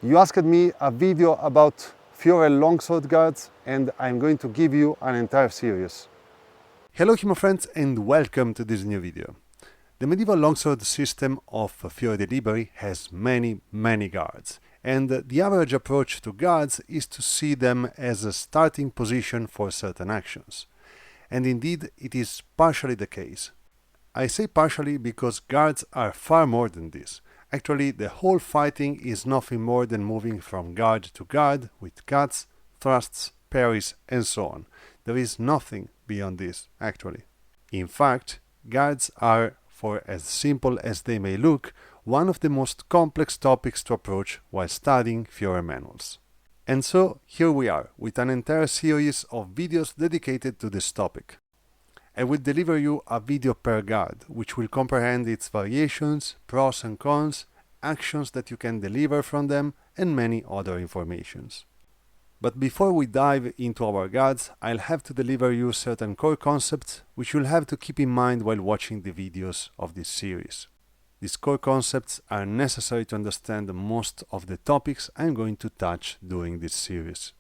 You asked me a video about Fiore Longsword guards, and I'm going to give you an entire series. Hello HEMA friends, and welcome to this new video. The medieval longsword system of Fiore delivery has many guards, and the average approach to guards is to see them as a starting position for certain actions. And indeed, it is partially the case. I say partially because guards are far more than this. Actually, the whole fighting is nothing more than moving from guard to guard with cuts, thrusts, parries, and so on. There is nothing beyond this, actually. In fact, guards are, for as simple as they may look, one of the most complex topics to approach while studying Fiore manuals. And so, here we are, with an entire series of videos dedicated to this topic. I will deliver you a video per guard, which will comprehend its variations, pros and cons, actions that you can deliver from them, and many other informations. But before we dive into our guards, I'll have to deliver you certain core concepts which you'll have to keep in mind while watching the videos of this series. These core concepts are necessary to understand most of the topics I'm going to touch during this series.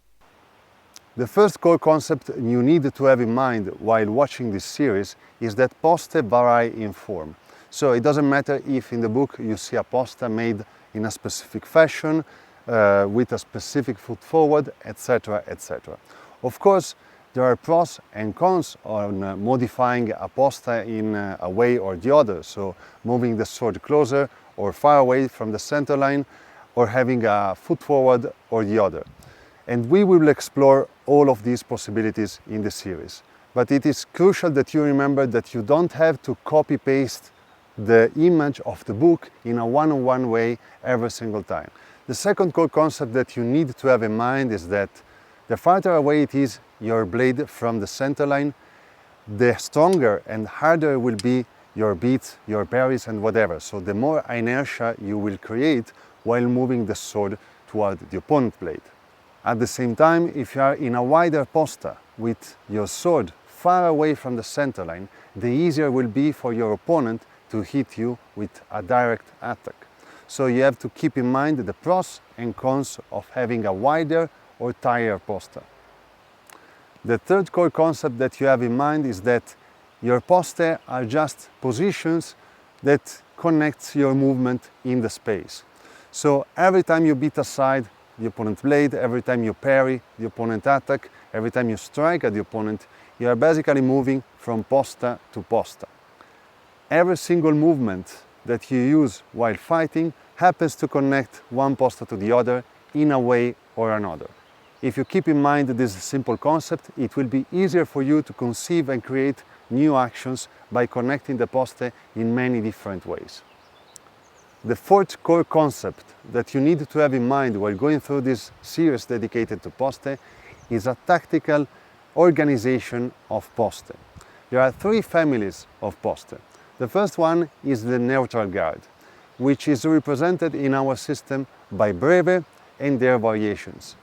The first core concept you need to have in mind while watching this series is that poste vary in form. So it doesn't matter if in the book you see a posta made in a specific fashion, with a specific foot forward, etc., etc. Of course, there are pros and cons on modifying a posta in a way or the other, so moving the sword closer or far away from the center line, or having a foot forward or the other. And we will explore all of these possibilities in the series. But it is crucial that you remember that you don't have to copy-paste the image of the book in a one-on-one way every single time. The second core concept that you need to have in mind is that the farther away it is your blade from the center line, the stronger and harder will be your beats, your parries and whatever. So the more inertia you will create while moving the sword toward the opponent's blade. At the same time, if you are in a wider posta with your sword far away from the center line, the easier will be for your opponent to hit you with a direct attack. So you have to keep in mind the pros and cons of having a wider or tighter posta. The third core concept that you have in mind is that your poste are just positions that connect your movement in the space. So every time you beat aside the opponent's blade, every time you parry the opponent's attack, every time you strike at the opponent, you are basically moving from posta to posta. Every single movement that you use while fighting happens to connect one posta to the other in a way or another. If you keep in mind this simple concept, it will be easier for you to conceive and create new actions by connecting the poste in many different ways. The fourth core concept that you need to have in mind while going through this series dedicated to poste is a tactical organization of poste. There are three families of poste. The first one is the neutral guard, which is represented in our system by breve and their variations.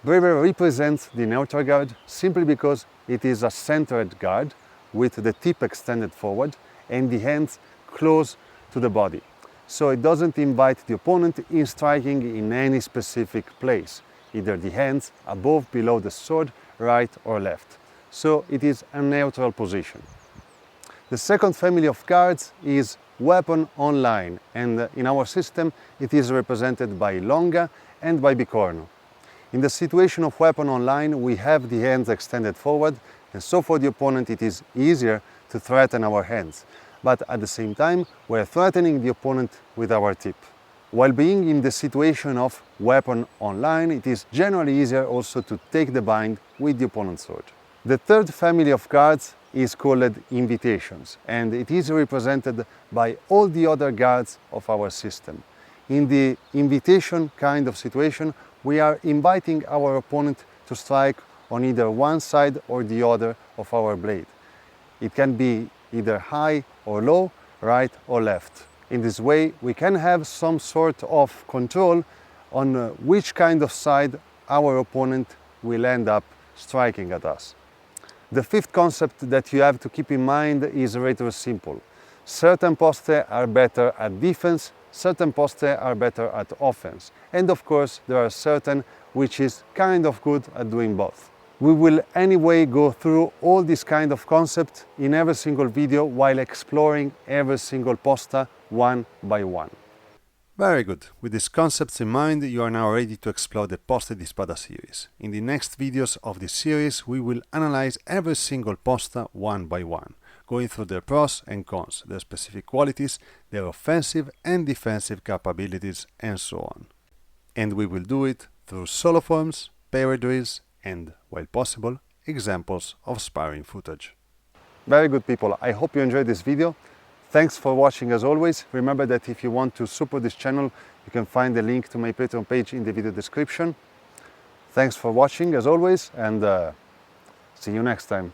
Breve represents the neutral guard simply because it is a centered guard with the tip extended forward and the hands close to the body. So it doesn't invite the opponent in striking in any specific place, either the hands above, below the sword, right or left. So it is a neutral position. The second family of guards is weapon online, and in our system it is represented by longa and by bicorno. In the situation of weapon online, we have the hands extended forward, and so for the opponent it is easier to threaten our hands. But at the same time, we're threatening the opponent with our tip. While being in the situation of weapon online, it is generally easier also to take the bind with the opponent's sword. The third family of guards is called invitations, and it is represented by all the other guards of our system. In the invitation kind of situation, we are inviting our opponent to strike on either one side or the other of our blade. It can be either high or low, right or left. In this way, we can have some sort of control on which kind of side our opponent will end up striking at us. The fifth concept that you have to keep in mind is rather simple. Certain poste are better at defense, certain poste are better at offense, and of course there are certain which is kind of good at doing both. We will anyway go through all this kind of concept in every single video while exploring every single posta one by one. Very good. With these concepts in mind, you are now ready to explore the Poste di Spada series. In the next videos of this series, we will analyze every single posta one by one, going through their pros and cons, their specific qualities, their offensive and defensive capabilities, and so on. And we will do it through solo forms, pair drills, and, while possible, examples of sparring footage. Very good, people. I hope you enjoyed this video. Thanks for watching as always. Remember that if you want to support this channel, you can find the link to my Patreon page in the video description. Thanks for watching as always, and see you next time.